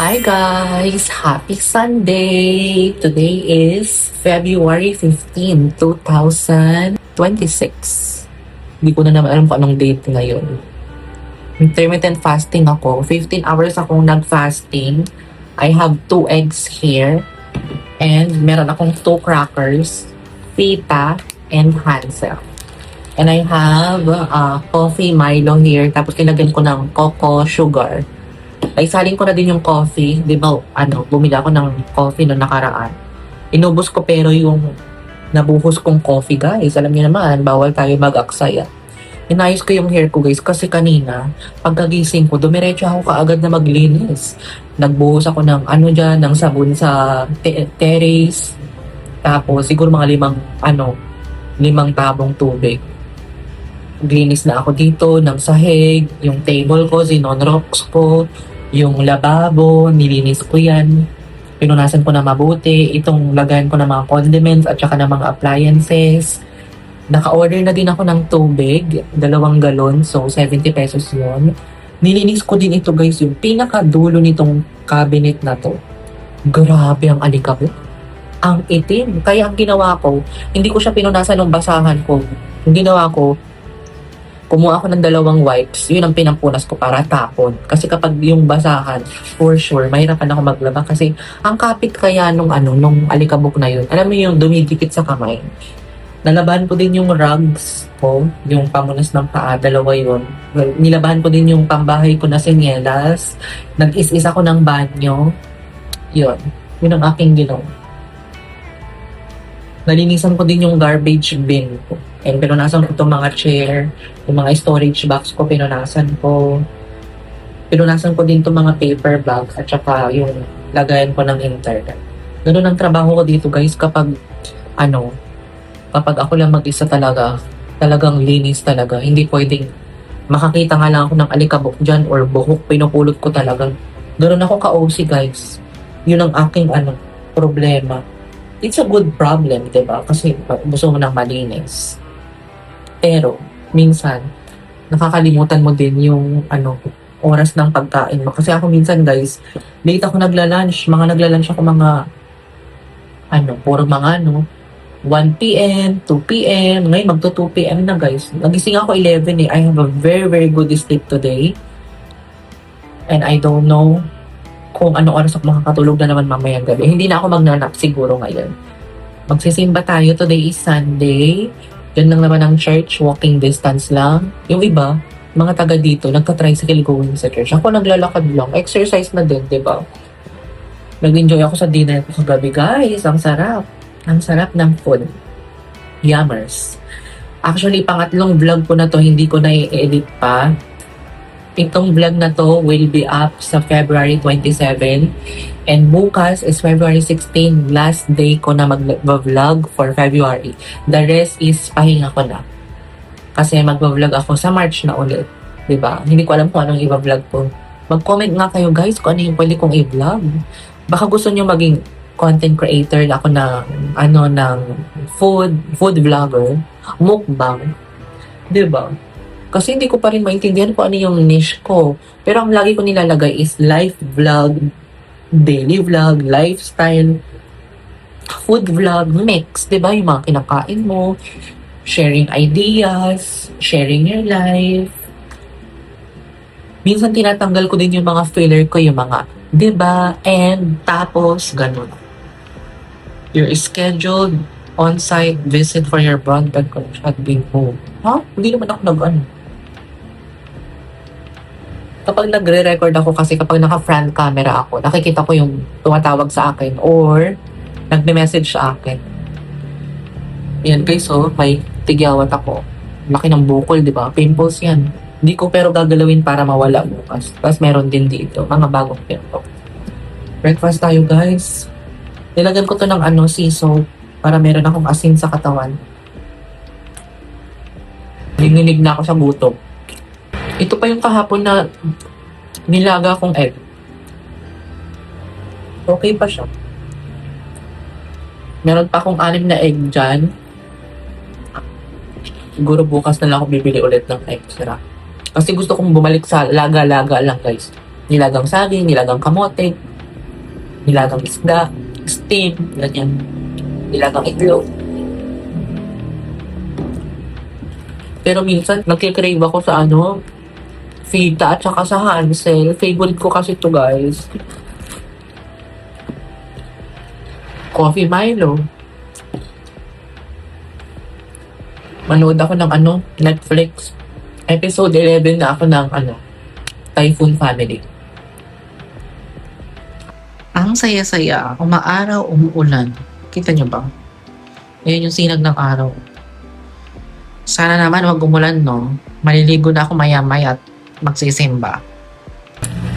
Hi guys! Happy Sunday! Today is February 15, 2026. Hindi ko na naman alam kung anong date ngayon. Intermittent fasting ako. 15 hours akong nag-fasting. I have 2 eggs here. And meron akong 2 crackers, pita, and Hansel. And I have coffee Milo here. Tapos ilagyan ko ng cocoa sugar. Ay, salin ko na din yung coffee. Di ba, bumili ako ng coffee noong nakaraan. Inubos ko pero yung nabuhos kong coffee, guys. Alam niyo naman, bawal tayo mag-aksaya. Inayos ko yung hair ko, guys. Kasi kanina, pagkagising ko, dumiretso ako kaagad na maglinis. Nagbuhos ako ng ng sabon sa terrace. Tapos, siguro mga 5 tabong tubig. Glinis na ako dito ng sahig, yung table ko, sinonrox ko, yung lababo, nilinis ko yan. Pinunasan ko na mabuti, itong lagayan ko ng mga condiments at saka ng mga appliances. Naka-order na din ako ng tubig, 2 galon, so 70 pesos yun. Nilinis ko din ito, guys, yung pinakadulo nitong cabinet na to. Grabe ang alikabok. Ang itim. Kaya ang ginawa ko, hindi ko siya pinunasan ng basahan ko. Ang ginawa ko, kumuha ako ng 2 wipes, yun ang pinampunas ko para tapon. Kasi kapag yung basahan, for sure, mahirapan ako maglaba kasi ang kapit kaya nung alikabok na yun. Alam mo yung dumidikit sa kamay. Nalabahan ko din yung rugs ko, yung pamunas ng paa, 2 yun. Nilabahan ko din yung pambahay ko na sinyelas. Nag-is-is ako ng banyo. Yun ang aking ginawa. Nalinisan ko din yung garbage bin ko. And pinunasan ko itong mga chair, yung mga storage box ko, pinunasan ko. Pinunasan ko din itong mga paper bags at saka yung lagayan ko ng internet. Ganun ang trabaho ko dito, guys, kapag ako lang mag-isa talagang linis talaga. Hindi pwedeng makakita nga lang ako ng alikabok dyan or buhok, pinupulot ko talaga. Ganun ako ka-OC, guys. Yun ang aking problema. It's a good problem, diba? Kasi gusto mo nang malinis. Pero, minsan, nakakalimutan mo din yung oras ng pagkain mo. Kasi ako minsan, guys, late ako nagla-lunch. Nagla-lunch ako puro mga 1 p.m., 2 p.m. Ngayon, magto 2 p.m. na, guys. Nagising ako 11 eh. I have a very, very good sleep today. And I don't know kung anong oras ako makakatulog na naman mamayang gabi. Hindi na ako magnanap siguro ngayon. Magsisimba tayo. Today is Sunday. Diyan lang naman ang church. Walking distance lang. Yung iba, mga taga dito, nagka-tricycle going sa church. Ako naglalakad lang. Exercise na din, diba? Nag-enjoy ako sa dinner ko kagabi, guys. Ang sarap. Ang sarap ng food. Yummers. Actually, pangatlong vlog ko na to, hindi ko na i-edit pa. Itong vlog na to will be up sa February 27. And bukas is February 16. Last day ko na mag-vlog for February. The rest is pahinga ko na. Kasi mag-vlog ako sa March na ulit. Diba? Hindi ko alam kung anong i-vlog ko. Mag-comment nga kayo, guys, kung ano yung pwede kong i-vlog. Baka gusto nyo maging content creator ako ng food vlogger, mukbang. Diba? Kasi hindi ko pa rin maintindihan kung ano yung niche ko. Pero ang lagi ko nilalagay is life vlog, daily vlog, lifestyle, food vlog, mix. Diba? Yung mga kinakain mo, sharing ideas, sharing your life. Minsan tinatanggal ko din yung mga filler ko, yung mga diba, and tapos, ganun. Your scheduled on-site visit for your broadband connection had been moved. Ha? Hindi naman ako kapag nagre-record ako kasi kapag naka-front camera ako, nakikita ko yung tumatawag sa akin or nagme-message sa akin. Yan guys, may tigyawat ako. Laki ng bukol, di ba? Pimples yan. Hindi ko pero gagalawin para mawala bukas. Tapos meron din dito, mga bagong pimples. Breakfast tayo, guys. Nilagyan ko to ng sea salt para meron akong asin sa katawan. Nininig na ako sa gutom. Ito pa yung kahapon na nilaga kong egg. Okay pa siya. Meron pa akong 6 na egg dyan. Siguro bukas na lang ako bibili ulit ng egg. Sira. Kasi gusto kong bumalik sa laga-laga lang, guys. Nilagang saging, nilagang kamote, nilagang isda, steam, ganyan. Nilagang itlog. Pero minsan, nagkikrave ako sa Fita at saka sa Hansel. Favorite ko kasi to guys. Coffee Milo. Manood ako ng Netflix. Episode 11 na ako ng Typhoon Family. Ang saya-saya. Umaaraw, umuulan. Kita nyo ba? Ayan yung sinag ng araw. Sana naman wag umulan, no? Maliligo na ako maya-maya at magsisimba.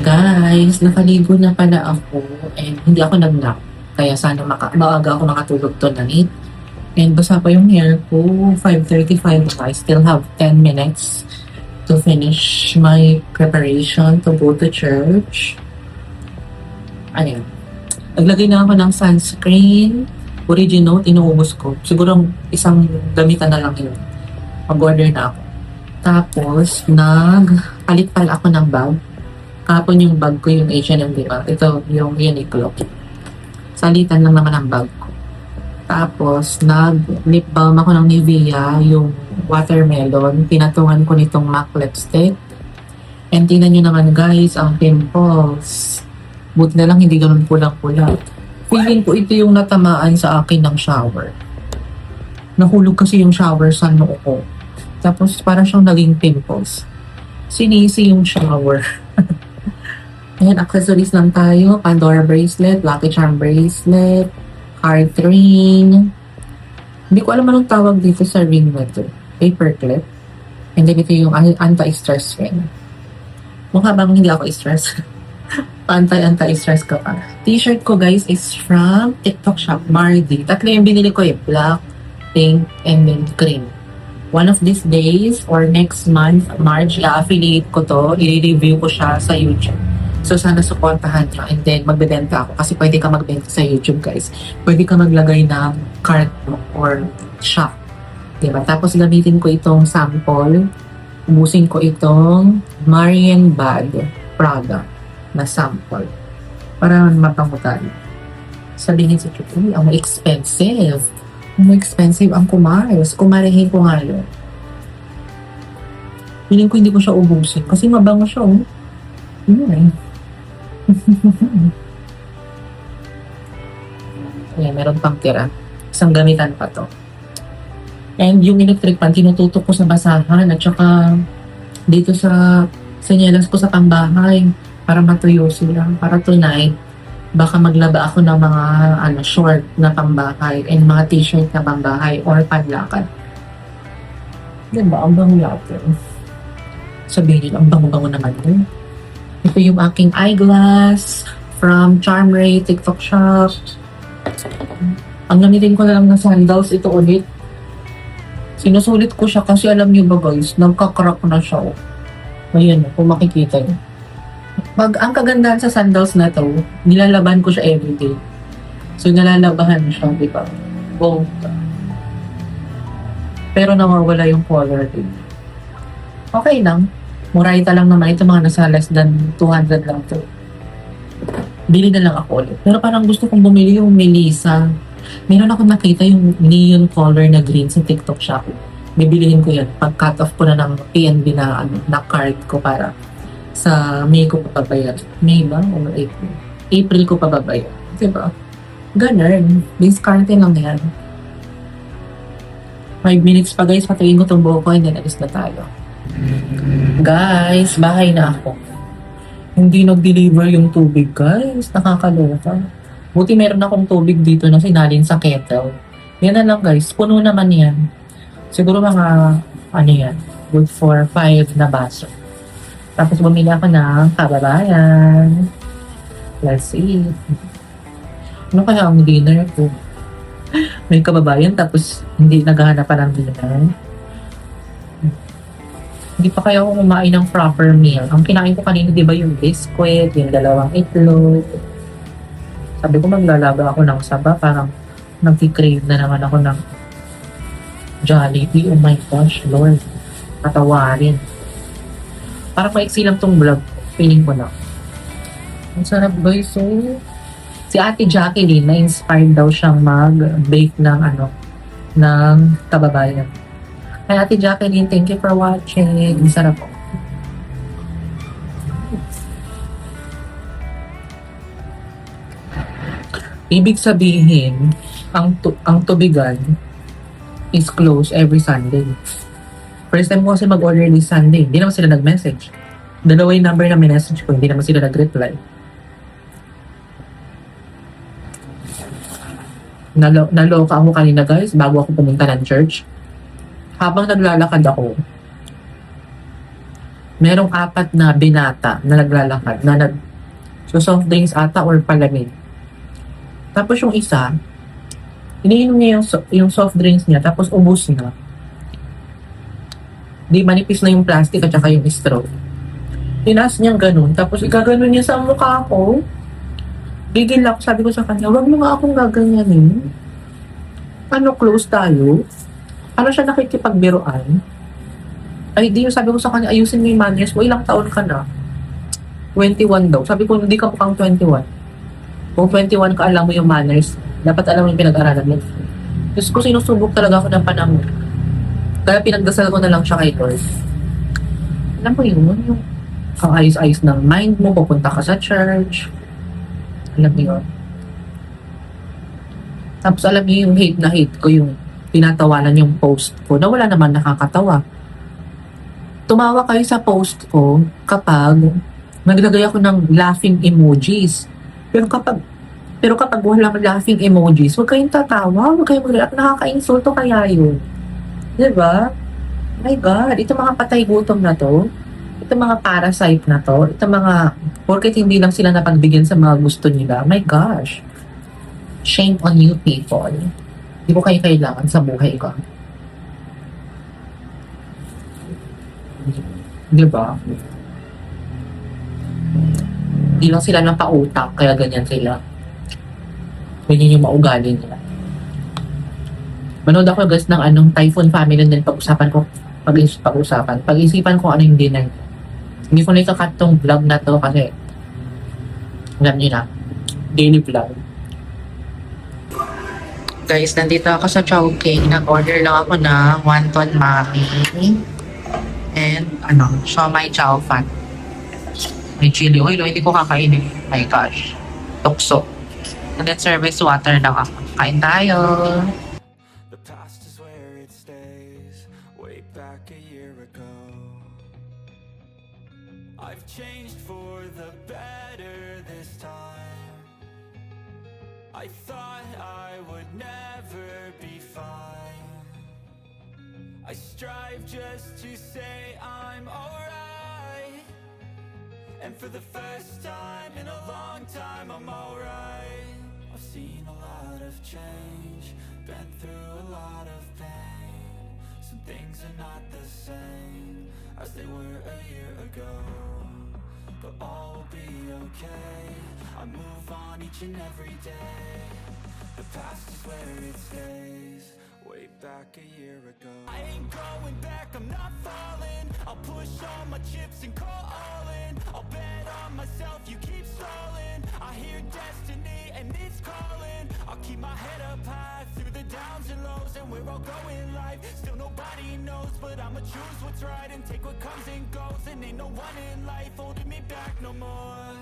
Guys, nakaligo na pala ako and hindi ako nag-nap. Kaya sana maaga ako makatulog tonight. And basa pa yung hair ko. 5:35. I still have 10 minutes to finish my preparation to go to church. Ayan. Naglagay na ako ng sunscreen. Original, inuubos ko. Siguro isang gamitan na lang yun. Mag-order na ako. Tapos, nagpalit pala ako ng bag. Kapon yung bag ko, yung H&M, diba? Ito, yung Uniqlo. Salitan lang naman ang bag ko. Tapos, nag-lip balm ako ng Nivea, yung watermelon. Pinatungan ko nitong MAC lipstick. And tingnan nyo naman guys, ang pimples. Buti na lang hindi ganun pulang-pula. Feeling ko ito yung natamaan sa akin ng shower. Nahulog kasi yung shower sa noo ko. Tapos parang siyang naging pimples. Sinisi yung shower. Ayan, accessories lang tayo. Pandora bracelet, Lucky Charm bracelet, heart ring. Hindi ko alam anong tawag dito sa ring na to. Paper clip. And then ito yung anti-stress ring. Mukha bang hindi ako stress? Anti-stress ka pa. T-shirt ko guys is from TikTok shop, Mardi. Tatlo yung binili ko black, pink, and then cream. One of these days or next month, March, i-affiliate ko to. I-review ko siya sa YouTube. So, sana supportahan nyo. And then, magbebenta ako. Kasi pwede ka magbenta sa YouTube, guys. Pwede ka maglagay ng cart or shop. Diba? Tapos, gamitin ko itong sample. Ubusin ko itong Marian bag Prada na sample. Para mapangutan. Sabihin sa YouTube, ang expensive. Ang expensive ang kumares. Kumarihin ko nga yun. Piling ko hindi ko siya ubusin. Kasi mabango siya, oh. Yun. Ayan, meron pang tira. Isang gamitan pa to. And yung electric fan, tinututok ko sa basahan at saka dito sa senyelas ko sa pambahay para matuyo sila. Para tonight, baka maglaba ako ng mga short na pambahay and mga t-shirt na pambahay or panlakad. Diba? Ang bango natin. Sabihin, ang bango-bango naman yun. Ito yung aking eyeglass from Charmray, TikTok shop. Ang gamitin ko na lang na sandals, ito ulit. Sinusulit ko siya kasi alam niyo ba guys, nagka-crack na siya. Ayan, kung makikita niyo. Ang kagandahan sa sandals na to, nilalaban ko siya everyday. So, nalalabahan siya, di ba? Gold. Pero nawawala yung color din. Okay lang. Murayta lang naman. Ito mga nasa less than 200 lang to. Bili na lang ako ulit. Pero parang gusto kong bumili yung Melissa. Meron ako nakita yung neon color na green sa TikTok shop. Bibilihin ko yan. Pag cut off ko na ng PNB na card ko para sa May ko papabayad. May ba? O April? April ko papabayad. Diba? Ganun. Discarte lang yan. 5 minutes pa guys. Patayin ko itong buhok ko and then alis na tayo. Guys, bahay na ako. Hindi nag-deliver yung tubig guys. Nakakaloka. Buti meron akong tubig dito na sinalin sa kettle. Yan na lang guys. Puno naman yan. Siguro mga yan. Good for 5 na baso. Tapos bumili ako ng kababayan. Let's see. Ano kaya ang dinner ko? May kababayan tapos hindi naghahanap pa ng dinner. Hindi pa kaya ako kumain ng proper meal. Ang kinain ko kanina, di ba yung biscuit, yung 2 itlog. Sabi ko maglalaba ako ng saba, parang nag-crave na naman ako ng Jollibee. Oh my gosh, Lord. Patawarin. Parang maiksi lang tong vlog. Feeling ko na. Ang sarap guys, so Si Ate Jacqueline, na-inspired daw siyang mag-bake ng ng kababayan. Hi Ate Jacqueline, thank you for watching. Ang sarap po. Ibig sabihin, ang tubigan is closed every Sunday. First time ko kasi mag-order this Sunday, hindi naman sila nag-message. Dalawa yung number na message ko, hindi naman sila nag-reply. Naloka ako kanina guys, bago ako pumunta ng church. Habang naglalakad ako, merong 4 na binata na naglalakad, na soft drinks ata or palamig. Tapos yung isa, iniinom niya yung soft drinks niya, tapos ubos na. Di manipis na yung plastic at saka yung straw. Tinas niyang ganun, tapos igaganon niya sa mukha ko. Gigil ako, sabi ko sa kanya, wag mo nga akong gaganyanin. Close tayo? Ano siya nakikipagbiruan? Ay, di yung sabi ko sa kanya, ayusin mo yung manners mo, ilang taon ka na? 21 daw. Sabi ko, hindi ka mukhang 21. Kung 21 ka, alam mo yung manners, dapat alam mo yung pinag-aralan mo. Diyos ko, sinusubok talaga ako ng panahon. Kaya pinagdasal ko na lang siya kay Lord. Alam mo yun, yung ang ayos-ayos ng mind mo, pupunta ka sa church. Alam mo yun. Tapos alam niyo yung hate na hate ko, yung tinatawanan yung post ko na wala naman nakakatawa. Tumawa kayo sa post ko kapag naglagay ako ng laughing emojis. Pero kapag walang laughing emojis, huwag kayong tatawa, huwag kayong mag-react, nakaka-insulto kaya yun. Diba? My God, ito mga patay gutom na to, ito mga parasite na to, ito mga, porket hindi lang sila napagbigyan sa mga gusto nila, my gosh. Shame on you people. Hindi ko kayo kailangan sa buhay ko. Diba? Hindi lang sila ng pautak, kaya ganyan sila. Ganyan yung maugali nila. Manood ako guys ng Typhoon Family din pag-usapan ko. Pag-isipan ko ano yung dinner. Hindi ko na ikakat tong vlog na to kasi alam niyo na, daily vlog. Guys, nandito ako sa Chowking. Nag-order lang ako ng wonton mami and siomai chow fan. May chili oil, hindi ko kakainin. My gosh. Tukso. And then service water lang ako. Kain tayo. The past is where it stays. Way back a year ago, I've changed for the better this time. I thought I would never be fine. I strive just to say I'm alright. And for the first time in a long time, I'm alright. I've seen a lot of change, been through a lot of pain. Some things are not the same as they were a year ago, but all will be okay. I move on each and every day. The past is where it stays. Way back a year ago, I ain't going back, I'm not falling. I'll push all my chips and call all in. I'll bet on myself, you keep stalling. I hear destiny and it's calling. I'll keep my head up high through the downs and lows. And we're all going life, still nobody knows. But I'ma choose what's right and take what comes and goes. And ain't no one in life holding me back no more.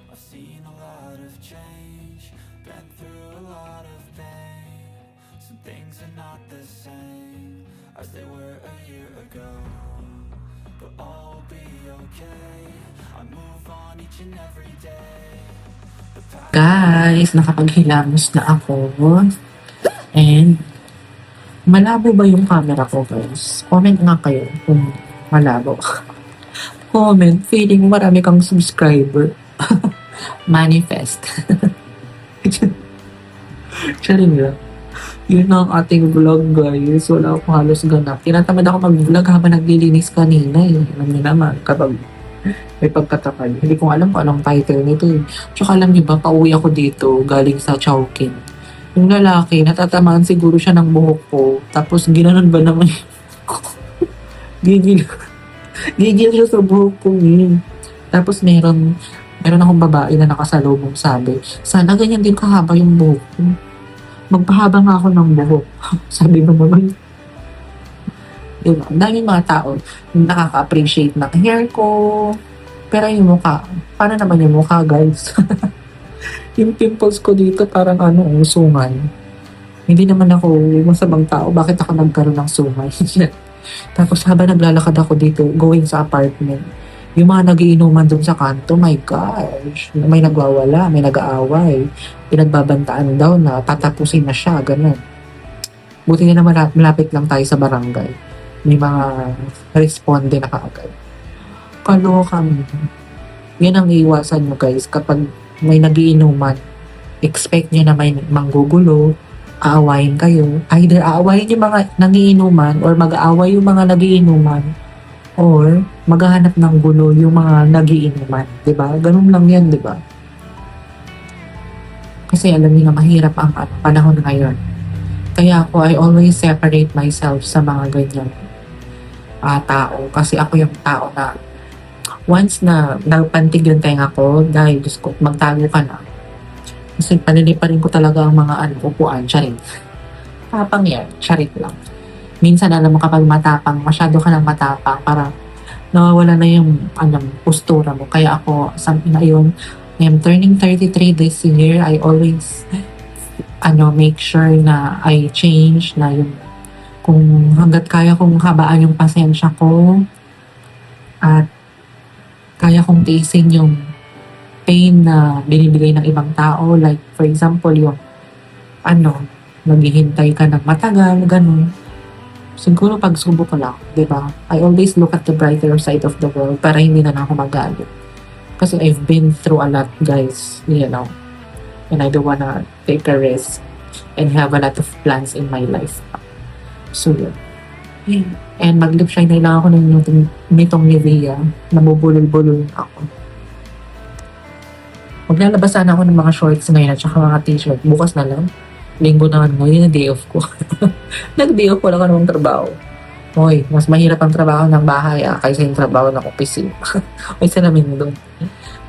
I've seen a lot of change, been through a lot of pain. Some things are not the same as they were a year ago, but all will be okay. I move on each and every day. Guys, nakapaghilamos na ako. And malabo ba yung camera ko guys? Comment nga kayo kung malabo. Comment, feeling marami kang subscriber. Manifest. Charing lang. Yun na ang ating vlog guys. Wala akong halos ganap. Tinatamad ako mag-vlog habang naglilinis kanina eh. Alam niyo naman, kapag may pagkatakal. Hindi ko alam kung anong title nito eh. Tsaka alam niyo ba, pauwi ako dito galing sa Chowking. Yung lalaki, natatamaan siguro siya ng buhok ko. Tapos ginanon ba naman Gigil. Gigil siya sa buhok ko eh. Tapos Meron akong babae na nakasalubong sabi, sana ganyan din kahaba yung buhok ko. Magpahaba nga ako ng buhok. Sabi mo naman. Diba? Ang daming mga tao yung nakaka-appreciate ng hair ko. Pero yung mukha, paano naman yung mukha, guys? Yung pimples ko dito parang usungan. Hindi naman ako masamang tao. Bakit ako nagkaroon ng sungay? Tapos habang naglalakad ako dito, going sa apartment, yung mga nagiinuman dun sa kanto, my gosh, may nagwawala, may nag-aaway, pinagbabantaan daw na tatapusin na siya, ganun. Buti nga naman malapit lang tayo sa barangay. May mga responde na kaagad. Kaloka mo. Yan ang iiwasan nyo guys kapag may nagiinuman. Expect nyo na may manggugulo, aawayin kayo. Either aawayin yung mga nagiinuman or mag-aaway yung mga nagiinuman or maghahanap ng gulo yung mga nagiinuman. Diba? Ganun lang yan, diba? Kasi alam niyo na mahirap ang panahon ngayon. Kaya ako, I always separate myself sa mga ganyan tao. Kasi ako yung tao na once na nagpantig yung tenga ko, dahil Diyos ko, magtago ka na. Kasi paniliparin ko talaga ang mga upuan, charit. Tapang yan, charit lang. Minsan alam mo kapag matapang, masyado ka ng matapang, para nawawala na yung postura mo. Kaya ako, na yun, I am turning 33 this year. I always make sure na I change, na yung kung hanggat kaya kong habaan yung pasensya ko at kaya kong tiisin yung pain na binibigay ng ibang tao. Like, for example, yung naghihintay ka ng matagal, ganun. Siguro pagsubok ko lang, di ba? I always look at the brighter side of the world para hindi na ako magalit. Kasi I've been through a lot, guys, and I don't wanna take a risk and have a lot of plans in my life. So, yun. And mag-lip shine na lang ako nitong Nivea. Nabubulol-bulol ako. Maglalabas sana ako ng mga shorts ngayon at saka mga t-shirt. Bukas na lang. Linggo na ngayon, day off ko. Nag-day off ko lang ng trabaho. Hoy, mas mahirap ang trabaho ng bahay kaysa yung trabaho ng opisina. May salamin doon.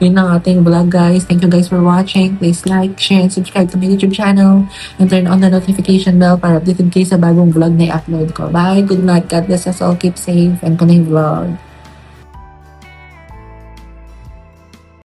Yun ang ating vlog, guys. Thank you guys for watching. Please like, share, and subscribe to my YouTube channel. And turn on the notification bell para updated kayo sa bagong vlog na i-upload ko. Bye! Good night. God bless us all. Keep safe. And kunay vlog.